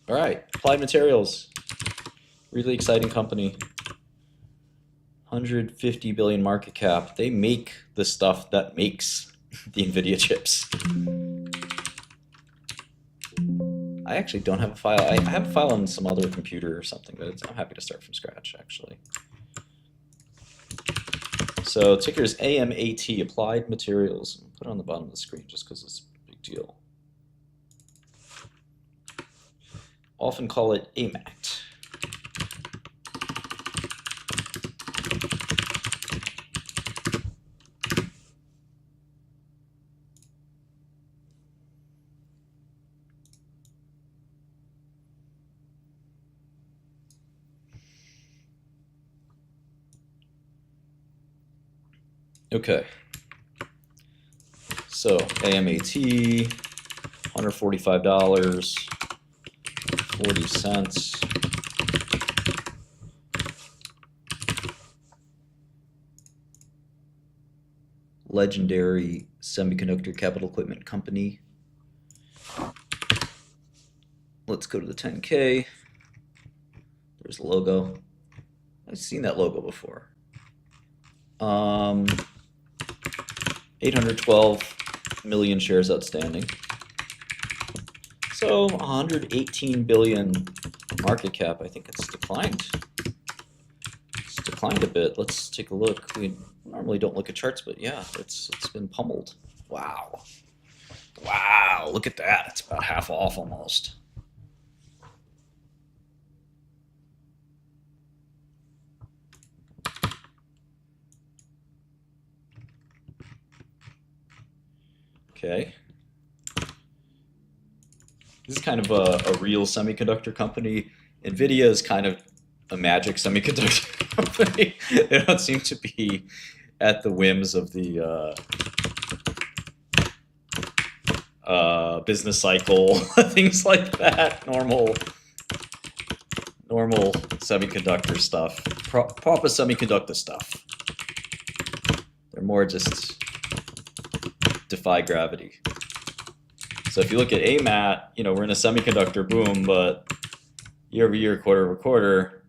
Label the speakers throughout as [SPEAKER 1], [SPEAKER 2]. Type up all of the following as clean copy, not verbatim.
[SPEAKER 1] All right, Applied Materials, really exciting company. 150 billion market cap. They make the stuff that makes the NVIDIA chips. I actually don't have a file. I have a file on some other computer or something, but I'm happy to start from scratch, actually. So ticker is AMAT, Applied Materials. I'll put it on the bottom of the screen just because it's a big deal. Often call it AMAT. Okay. So AMAT, $145.40. Legendary semiconductor capital equipment company. Let's go to the 10K. There's the logo. I've seen that logo before. 812 million shares outstanding. So 118 billion market cap. I think it's declined. It's declined a bit. Let's take a look. We normally don't look at charts, but yeah, it's been pummeled. Wow. Wow, look at that. It's about half off almost. Okay. This is kind of a real semiconductor company. NVIDIA is kind of a magic semiconductor company. They don't seem to be at the whims of the business cycle, things like that. Normal semiconductor stuff. Proper semiconductor stuff. They're more just defy gravity. So if you look at AMAT, you know, we're in a semiconductor boom, but year over year, quarter over quarter,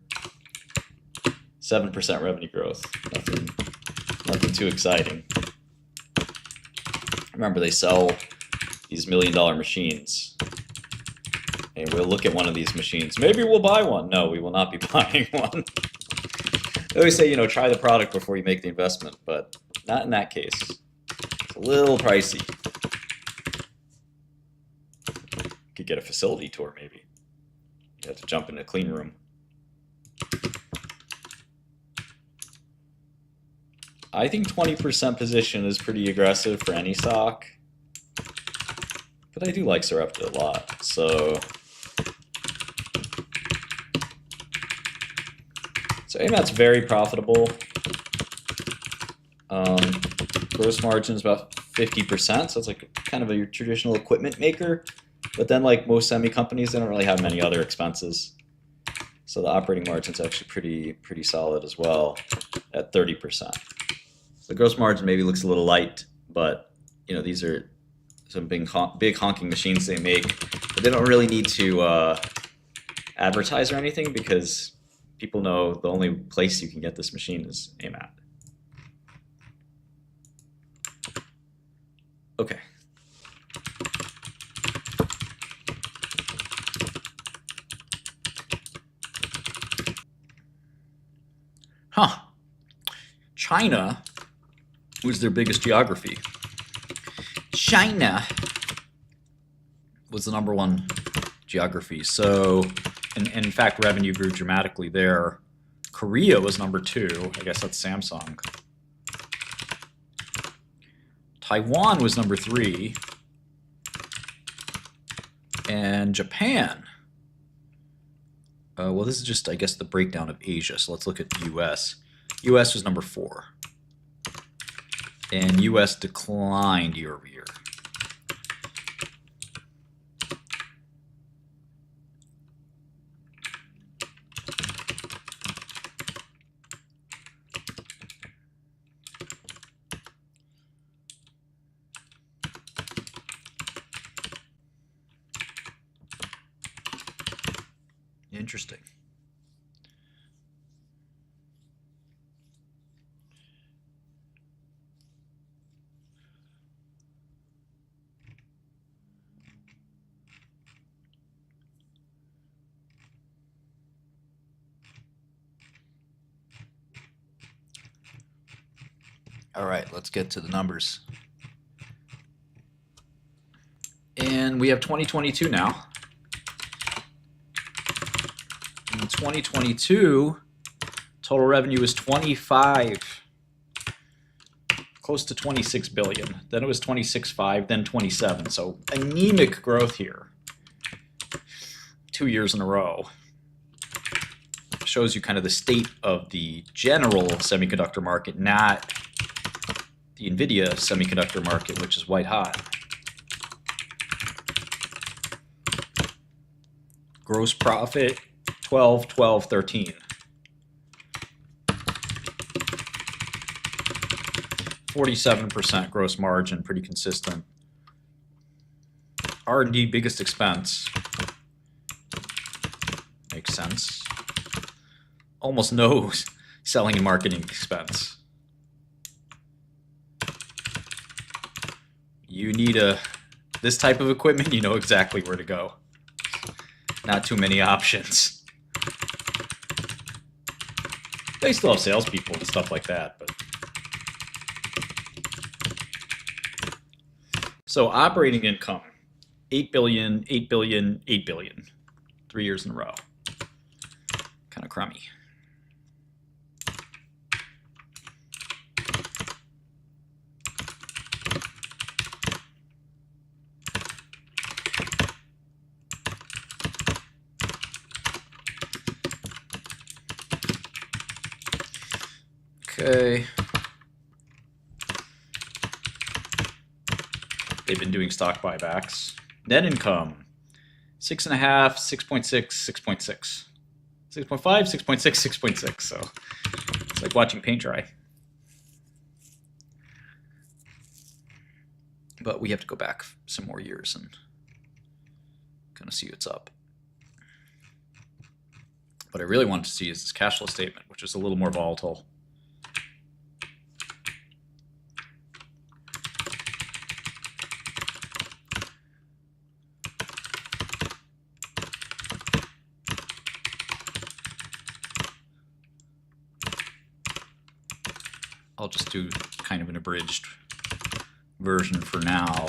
[SPEAKER 1] 7% revenue growth. Nothing too exciting. Remember, they sell these $1 million machines. And we'll look at one of these machines. Maybe we'll buy one. No, we will not be buying one. They always say, you know, try the product before you make the investment, but not in that case. It's a little pricey. Could get a facility tour, maybe. You have to jump in a clean room. I think 20% position is pretty aggressive for any stock. But I do like Sarepta a lot, so AMAT's very profitable. Gross margin is about 50%, so it's like kind of a traditional equipment maker. But then, like most semi companies, they don't really have many other expenses. So the operating margin's actually pretty solid as well at 30%. The gross margin maybe looks a little light, but you know, these are some big honking machines they make. But they don't really need to advertise or anything because people know the only place you can get this machine is AMAT. Okay. Huh. China was their biggest geography. China was the #1 geography. So, and in fact, revenue grew dramatically there. Korea was #2. I guess that's Samsung. Taiwan was #3. And Japan. Well, this is just, I guess, the breakdown of Asia. So let's look at the US. US was #4. And US declined year over year. Interesting. All right, let's get to the numbers. And we have 2022 now. In 2022, total revenue was 25, close to 26 billion. Then it was 26.5, then 27. So anemic growth here. 2 years in a row. Shows you kind of the state of the general semiconductor market, not the NVIDIA semiconductor market, which is white hot. Gross profit, 12, 12, 13. 47% gross margin, pretty consistent. R&D, biggest expense. Makes sense. Almost no selling and marketing expense. You need this type of equipment, you know exactly where to go. Not too many options. They still have salespeople and stuff like that, but. So operating income, 8 billion, 8 billion, 8 billion. 3 years in a row. Kind of crummy. Okay. They've been doing stock buybacks. Net income, 6.5, 6.6, 6.6. 6.5, 6.6, 6.6. So it's like watching paint dry. But we have to go back some more years and kind of see what's up. What I really wanted to see is this cash flow statement, which is a little more volatile. I'll just do kind of an abridged version for now.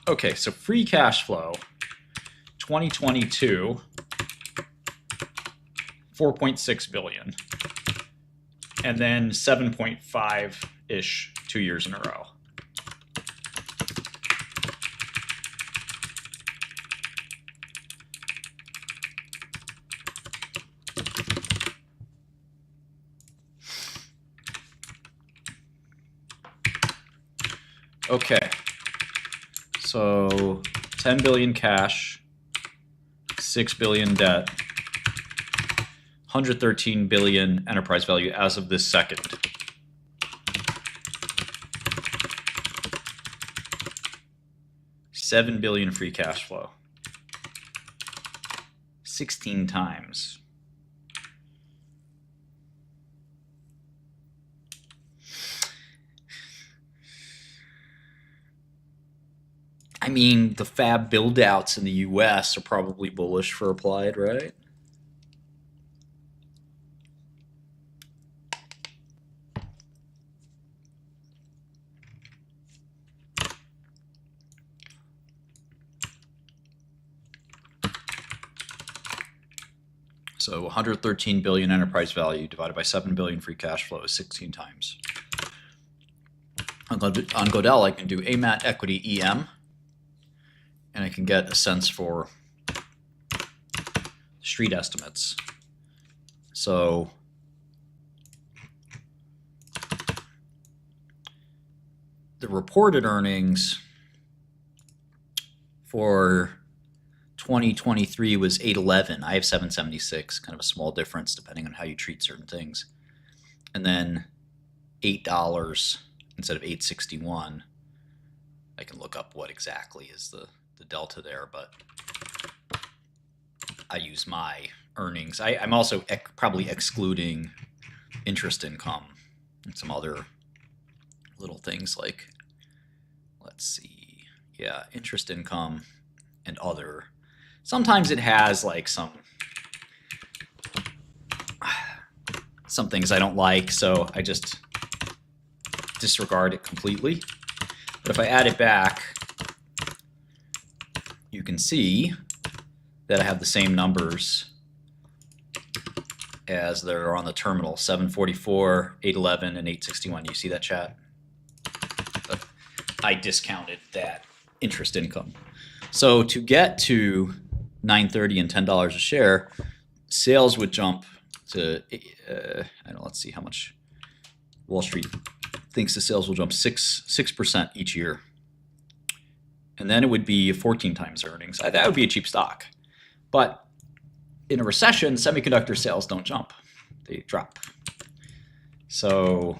[SPEAKER 1] Okay, so free cash flow, 2022, 4.6 billion, and then 7.5-ish 2 years in a row. Okay, so 10 billion cash, 6 billion debt, 113 billion enterprise value as of this second. $7 billion free cash flow. 16 times. I mean, the fab build-outs in the US are probably bullish for Applied, right? So 113 billion enterprise value divided by 7 billion free cash flow is 16 times. On Godel, I can do AMAT equity EM, and I can get a sense for street estimates. So the reported earnings for 2023 was 811. I have 776, kind of a small difference depending on how you treat certain things. And then $8 instead of 861. I can look up what exactly is the delta there, but I use my earnings. I'm also probably excluding interest income and some other little things like, let's see, yeah, interest income and other. Sometimes it has like some things I don't like, so I just disregard it completely. But if I add it back, you can see that I have the same numbers as they're on the terminal, 744, 811, and 861. You see that, chat? But I discounted that interest income. So to get to $9.30 and $10 a share, sales would jump to, I don't know, let's see how much Wall Street thinks the sales will jump 6% each year. And then it would be 14 times earnings. That would be a cheap stock. But in a recession, semiconductor sales don't jump. They drop. So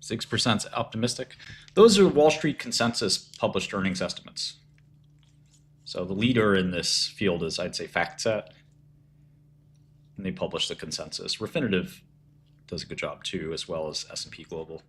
[SPEAKER 1] %6 optimistic. Those are Wall Street consensus published earnings estimates. So the leader in this field is, I'd say, FactSet, and they publish the consensus. Refinitiv does a good job too, as well as S&P Global.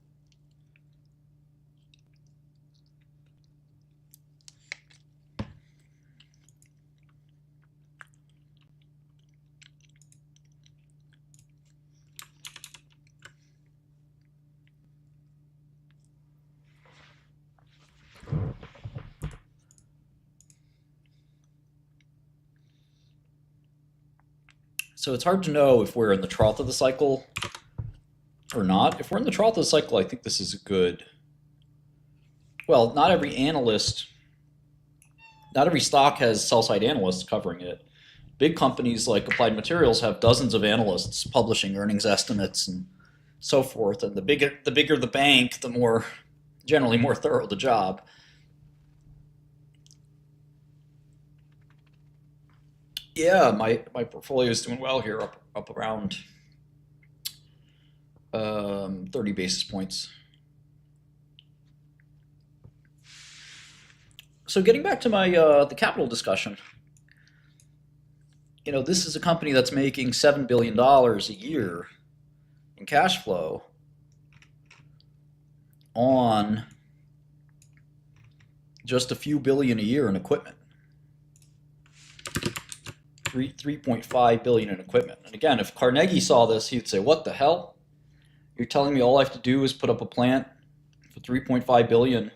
[SPEAKER 1] So it's hard to know if we're in the trough of the cycle or not. If we're in the trough of the cycle, I think this is a good. Well, not every stock has sell-side analysts covering it. Big companies like Applied Materials have dozens of analysts publishing earnings estimates and so forth. And the bigger the bank, the more generally more thorough the job. Yeah, my portfolio is doing well here, up around 30 basis points. So getting back to my the capital discussion, this is a company that's making $7 billion a year in cash flow on just a few billion a year in equipment. 3.5 billion in equipment. And again, if Carnegie saw this, he'd say, "What the hell? You're telling me all I have to do is put up a plant for 3.5 billion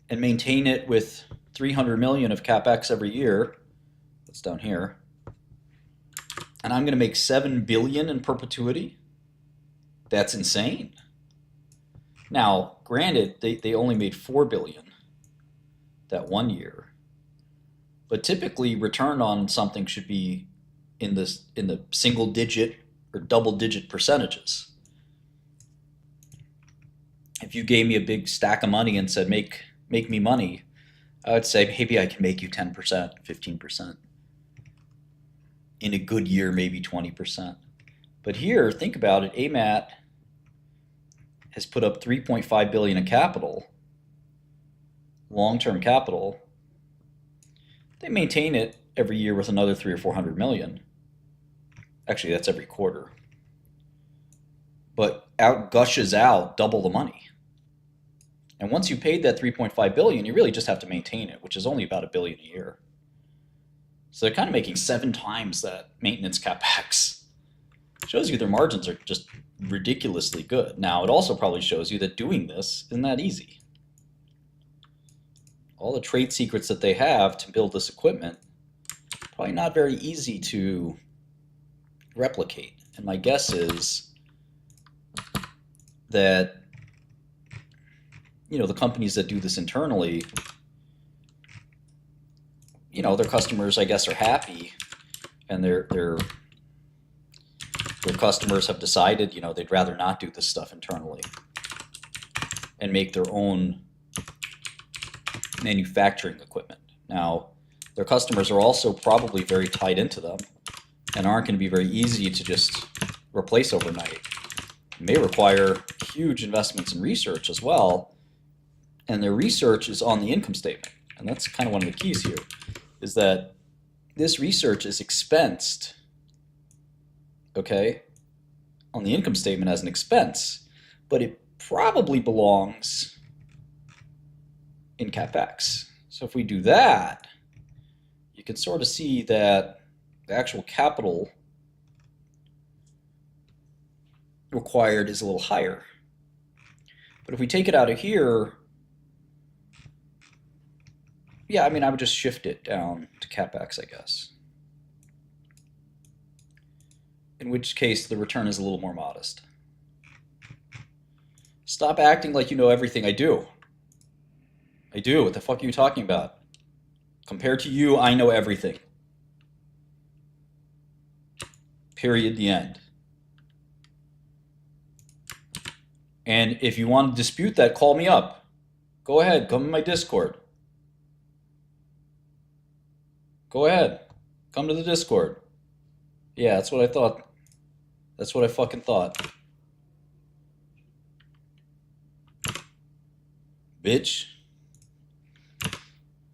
[SPEAKER 1] and maintain it with 300 million of capex every year." That's down here. And I'm going to make 7 billion in perpetuity? That's insane. Now, granted, they only made 4 billion that one year. But typically, return on something should be in the single digit or double digit percentages. If you gave me a big stack of money and said, make me money, I would say maybe I can make you 10%, 15%. In a good year, maybe 20%. But here, think about it. AMAT has put up 3.5 billion in capital, long-term capital. They maintain it every year with another 300 or 400 million. Actually, that's every quarter. But gushes out double the money. And once you paid that 3.5 billion, you really just have to maintain it, which is only about $1 billion a year. So they're kind of making 7 times that maintenance capex. Shows you their margins are just ridiculously good. Now, it also probably shows you that doing this isn't that easy. All the trade secrets that they have to build this equipment, probably not very easy to replicate. And my guess is that, the companies that do this internally, their customers, I guess, are happy, and their customers have decided, they'd rather not do this stuff internally and make their own manufacturing equipment. Now, their customers are also probably very tied into them and aren't going to be very easy to just replace overnight. It may require huge investments in research as well, and their research is on the income statement. And that's kind of one of the keys here, is that this research is expensed, okay, on the income statement as an expense, but it probably belongs in CapEx. So if we do that, you can sort of see that the actual capital required is a little higher. But if we take it out of here, yeah, I mean, I would just shift it down to CapEx, I guess. In which case, the return is a little more modest. Stop acting like you know everything. I do. I do. What the fuck are you talking about? Compared to you, I know everything. Period. The end. And if you want to dispute that, call me up. Go ahead. Come in my Discord. Go ahead. Come to the Discord. Yeah, that's what I thought. That's what I fucking thought. Bitch.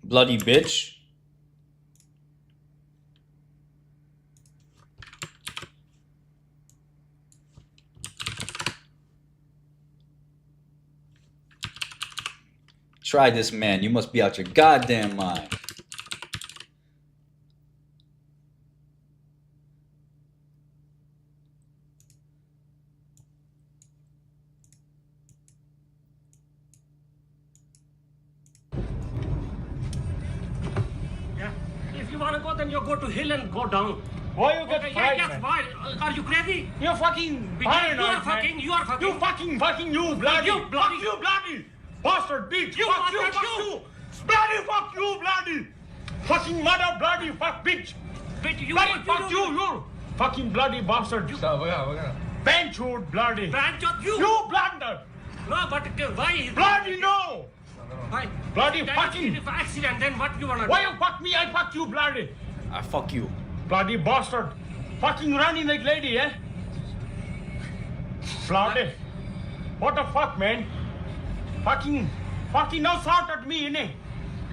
[SPEAKER 1] Bloody bitch. Try this, man. You must be out your goddamn mind.
[SPEAKER 2] Then you go to hill and go down.
[SPEAKER 3] Why you get fried,
[SPEAKER 2] yes,
[SPEAKER 3] man?
[SPEAKER 2] why? Are you crazy?
[SPEAKER 3] You're fucking paranoid, man.
[SPEAKER 2] You are fucking.
[SPEAKER 3] You fucking, you bloody.
[SPEAKER 2] You bloody.
[SPEAKER 3] Fuck you, bloody. Bastard bitch.
[SPEAKER 2] You
[SPEAKER 3] fuck you,
[SPEAKER 2] bastard,
[SPEAKER 3] fuck
[SPEAKER 2] you.
[SPEAKER 3] you. Bloody, fuck you, bloody. Fucking mother, bloody, fuck bitch.
[SPEAKER 2] Bitch, you
[SPEAKER 3] Bloody,
[SPEAKER 2] what
[SPEAKER 3] fuck you fucking bloody bastard. Benchwood, bloody.
[SPEAKER 2] Benchwood, you.
[SPEAKER 3] You blunder.
[SPEAKER 2] No, but why?
[SPEAKER 3] Bloody no.
[SPEAKER 2] Why?
[SPEAKER 3] Bloody
[SPEAKER 2] Then
[SPEAKER 3] fucking.
[SPEAKER 2] if accident, then what you wanna do?
[SPEAKER 3] Why you fuck me? I fuck you, bloody.
[SPEAKER 1] I fuck you.
[SPEAKER 3] Bloody bastard. Fucking running like lady, eh? Bloody. What the fuck, man? Fucking now shout at me, innit?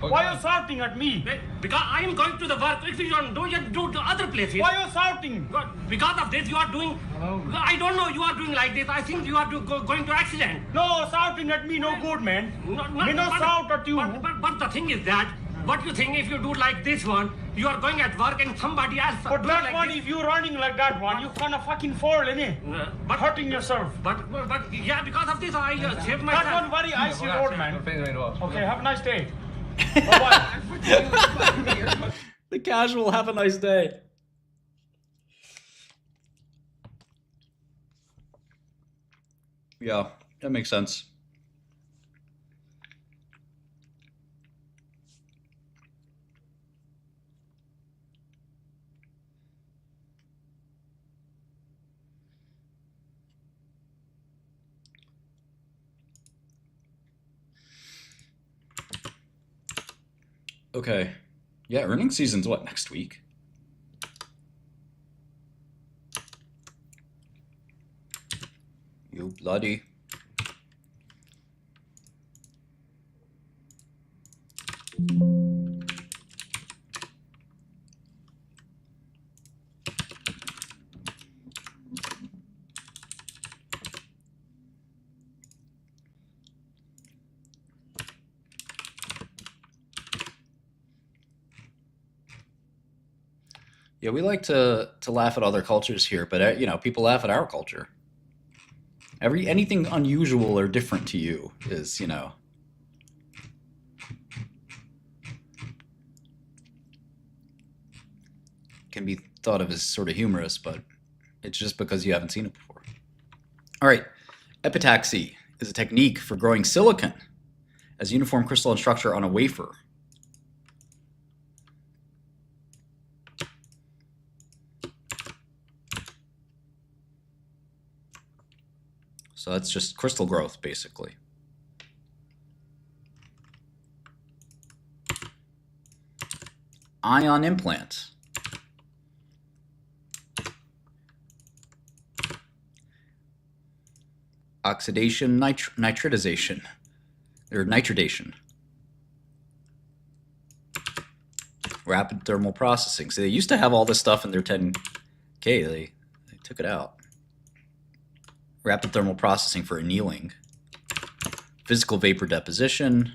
[SPEAKER 3] Why you shouting at me?
[SPEAKER 2] Because I am going to the work. If you don't do it, do to other places.
[SPEAKER 3] Why you shouting?
[SPEAKER 2] Because of this, you are doing. I don't know. You are doing like this. I think you are going to accident.
[SPEAKER 3] No, shouting at me no good, man. Me no shout at you.
[SPEAKER 2] But the thing is that, what you think if you do like this one, you are going at work and somebody else.
[SPEAKER 3] But that
[SPEAKER 2] like
[SPEAKER 3] one,
[SPEAKER 2] this.
[SPEAKER 3] if you running like that one, you gonna fucking fall, innit?
[SPEAKER 2] But
[SPEAKER 3] Hurting yourself.
[SPEAKER 2] But yeah, because of this, I saved myself.
[SPEAKER 3] That one very icy road, man. Okay, have a nice day. Bye-bye.
[SPEAKER 1] The casual, have a nice day. Yeah, that makes sense. Okay. Yeah, earnings season's what, next week? You bloody. Yeah, we like to laugh at other cultures here, but people laugh at our culture. Anything unusual or different to you is, can be thought of as sort of humorous, but it's just because you haven't seen it before. All right, epitaxy is a technique for growing silicon as uniform crystalline structure on a wafer. So that's just crystal growth, basically. Ion implant. Oxidation, nitridization, or nitridation. Rapid thermal processing. So they used to have all this stuff in their 10K. They took it out. Rapid thermal processing for annealing. Physical vapor deposition.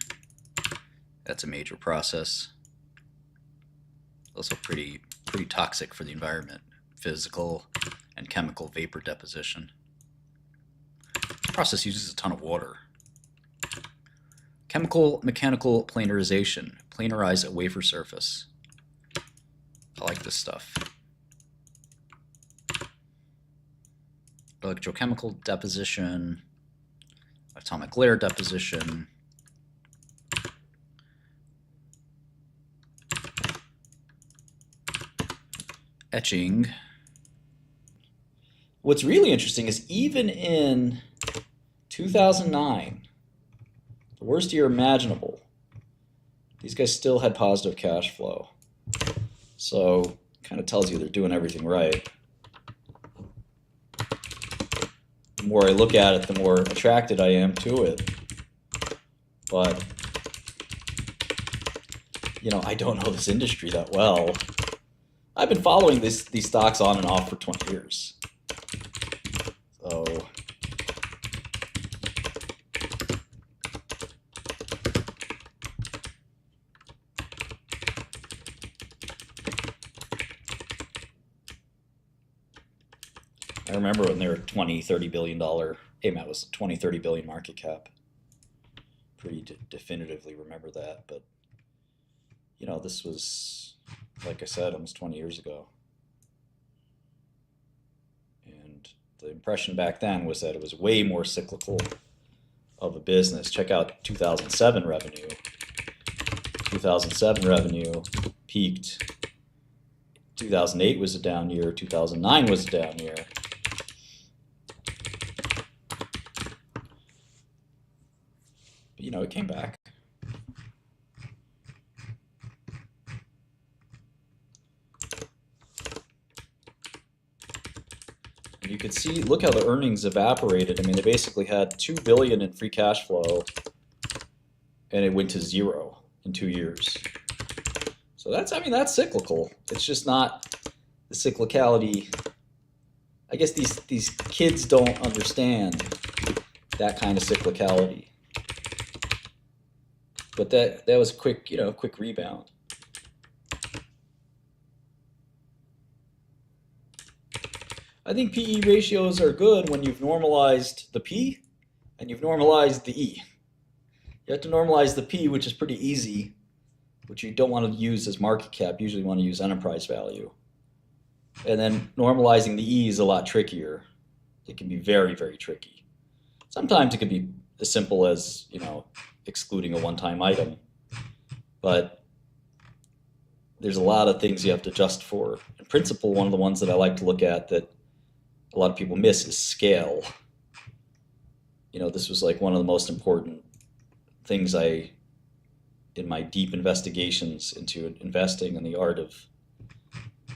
[SPEAKER 1] That's a major process. Also pretty toxic for the environment. Physical and chemical vapor deposition. This process uses a ton of water. Chemical mechanical planarization. Planarize a wafer surface. I like this stuff. Electrochemical deposition. Atomic layer deposition. Etching. What's really interesting is even in 2009, the worst year imaginable, these guys still had positive cash flow. So kind of tells you they're doing everything right. The more I look at it, the more attracted I am to it. But, you know, I don't know this industry that well. I've been following these stocks on and off for 20 years. So I remember when they were $20-30 billion. AMAT was 20-30 billion market cap. Pretty definitively remember that. But you know, this was, like I said, almost 20 years ago. And the impression back then was that it was way more cyclical of a business. Check out 2007 revenue. 2007 revenue peaked. 2008 was a down year. 2009 was a down year. But, you know, it came back. You could see, look how the earnings evaporated. I mean, they basically had $2 billion in free cash flow, and it went to zero in 2 years. So that's, I mean, that's cyclical. It's just not the cyclicality. I guess these kids don't understand that kind of cyclicality. But that was a quick, you know, quick rebound. I think PE ratios are good when you've normalized the P and you've normalized the E. You have to normalize the P, which is pretty easy, which you don't want to use as market cap. You usually want to use enterprise value. And then normalizing the E is a lot trickier. It can be very, very tricky. Sometimes it can be as simple as, you know, excluding a one-time item. But there's a lot of things you have to adjust for. In principle, one of the ones that I like to look at that a lot of people miss is scale. You know, this was like one of the most important things in my deep investigations into investing and the art of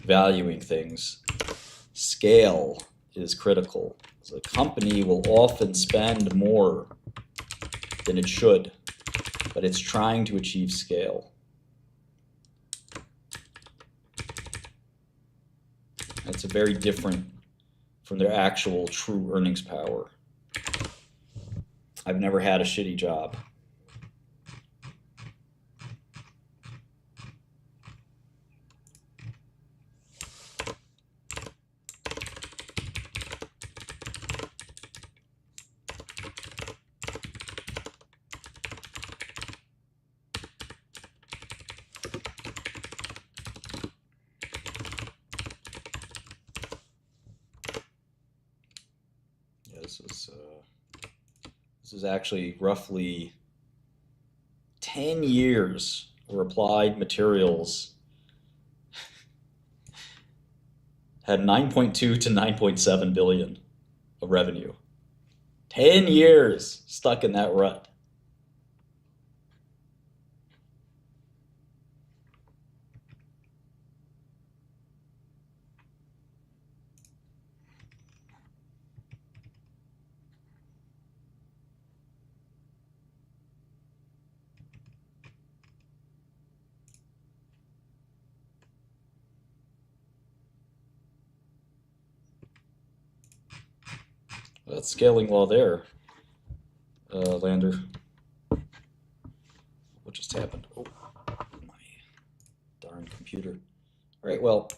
[SPEAKER 1] valuing things. Scale is critical. So a company will often spend more than it should, but it's trying to achieve scale. It's a very different from their actual true earnings power. I've never had a shitty job. This was actually roughly 10 years where Applied Materials had 9.2 to 9.7 billion of revenue. 10 years stuck in that rut. That's scaling well there, Lander. What just happened? Oh, my darn computer. All right, well,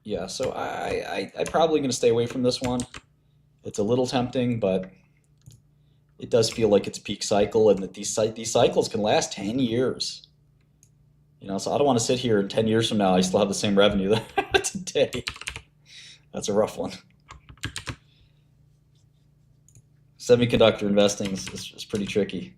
[SPEAKER 1] yeah, so I'm probably going to stay away from this one. It's a little tempting, but it does feel like it's peak cycle, and that these cycles can last 10 years. You know, so I don't want to sit here and 10 years from now I still have the same revenue that I have today. That's a rough one. Semiconductor investing is pretty tricky.